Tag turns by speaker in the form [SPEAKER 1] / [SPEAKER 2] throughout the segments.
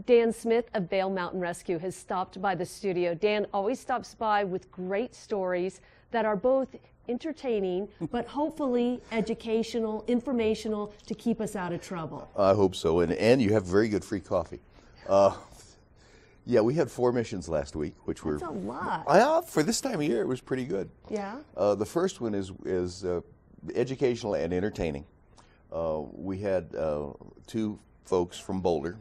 [SPEAKER 1] Dan Smith of Vail Mountain Rescue has stopped by the studio. Dan always stops by with great stories that are both entertaining, but hopefully educational, informational to keep us out of trouble.
[SPEAKER 2] I hope so, and you have very good free coffee. Yeah, we had 4 missions last week, which were...
[SPEAKER 1] That's a lot.
[SPEAKER 2] For this time of year, it was pretty good.
[SPEAKER 1] Yeah?
[SPEAKER 2] The first one is educational and entertaining. We had 2 folks from Boulder,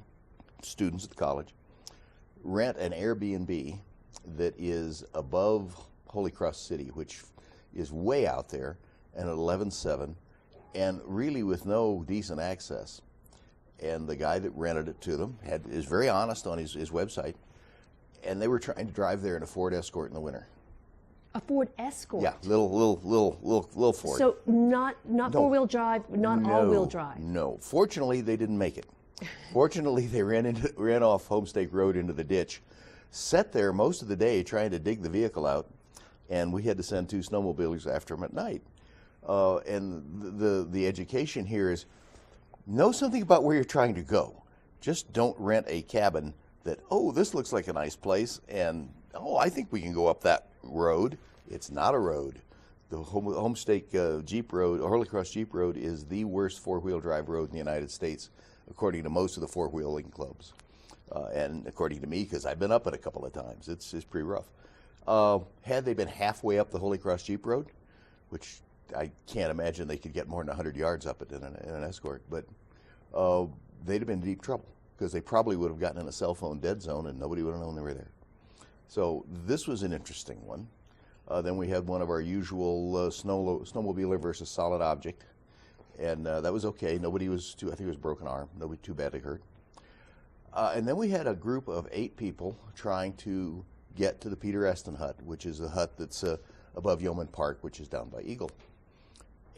[SPEAKER 2] students at the college, rent an Airbnb that is above Holy Cross City, which is way out there, and at 11.7, and really with no decent access. And the guy that rented it to them is very honest on his website, and they were trying to drive there in a Ford Escort in the winter.
[SPEAKER 1] A Ford Escort?
[SPEAKER 2] Yeah, little Ford.
[SPEAKER 1] So not four-wheel drive, not all-wheel drive?
[SPEAKER 2] No. Fortunately, they didn't make it. Fortunately, they ran off Homestake Road into the ditch, sat there most of the day trying to dig the vehicle out, and we had to send 2 snowmobilers after them at night. And the education here is, know something about where you're trying to go. Just don't rent a cabin that, oh, this looks like a nice place, and, oh, I think we can go up that road. It's not a road. The Homestake Jeep Road, or Holy Cross Jeep Road, is the worst 4-wheel drive road in the United States, according to most of the 4-wheeling clubs. And according to me, because I've been up it a couple of times, it's pretty rough. Had they been halfway up the Holy Cross Jeep Road, which I can't imagine they could get more than 100 yards up it in an Escort, but they'd have been in deep trouble because they probably would have gotten in a cell phone dead zone and nobody would have known they were there. So this was an interesting one. Then we had one of our usual snowmobiler versus solid object, and that was okay. Nobody was I think it was broken arm. Nobody too badly hurt. And then we had a group of 8 people trying to get to the Peter Eston hut, which is a hut that's above Yeoman Park, which is down by Eagle.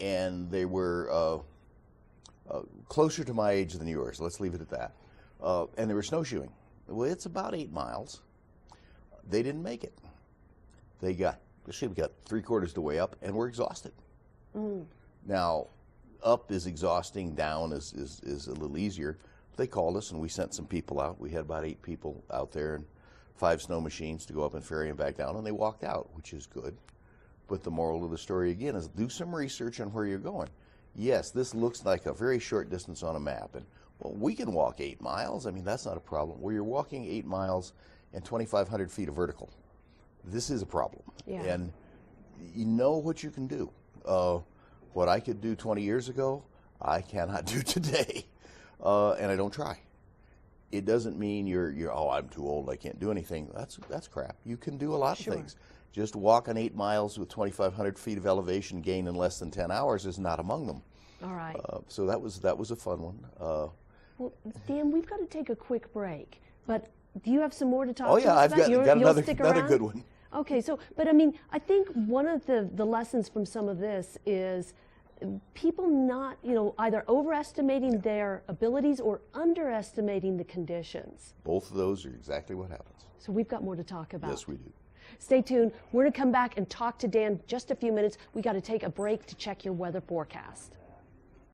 [SPEAKER 2] And they were closer to my age than yours, let's leave it at that. And they were snowshoeing. Well, it's about 8 miles. They didn't make it. We got 3/4 the way up, and we're exhausted. Now, up is exhausting, down is a little easier. They called us, and we sent some people out. We had about 8 people out there, and 5 snow machines to go up and ferry them back down, and they walked out, which is good. But the moral of the story, again, is do some research on where you're going. Yes, this looks like a very short distance on a map, and well, we can walk 8 miles. I mean, that's not a problem. Where you're walking 8 miles and 2,500 feet of vertical, this is a problem.
[SPEAKER 1] Yeah.
[SPEAKER 2] And you know what you can do. What I could do 20 years ago, I cannot do today, and I don't try. It doesn't mean you're oh, I'm too old, I can't do anything. That's crap. You can do a lot of things. Just walking 8 miles with 2,500 feet of elevation gain in less than 10 hours is not among them.
[SPEAKER 1] All right.
[SPEAKER 2] So that was a fun one.
[SPEAKER 1] Well, Dan, we've got to take a quick break, but do you have some more to talk
[SPEAKER 2] to
[SPEAKER 1] us
[SPEAKER 2] about?
[SPEAKER 1] I've
[SPEAKER 2] got another good one.
[SPEAKER 1] Okay, so, but I mean, I think one of the lessons from some of this is people not, either overestimating their abilities or underestimating the conditions.
[SPEAKER 2] Both of those are exactly what happens.
[SPEAKER 1] So we've got more to talk about.
[SPEAKER 2] Yes, we do.
[SPEAKER 1] Stay tuned. We're going to come back and talk to Dan in just a few minutes. We got to take a break to check your weather forecast.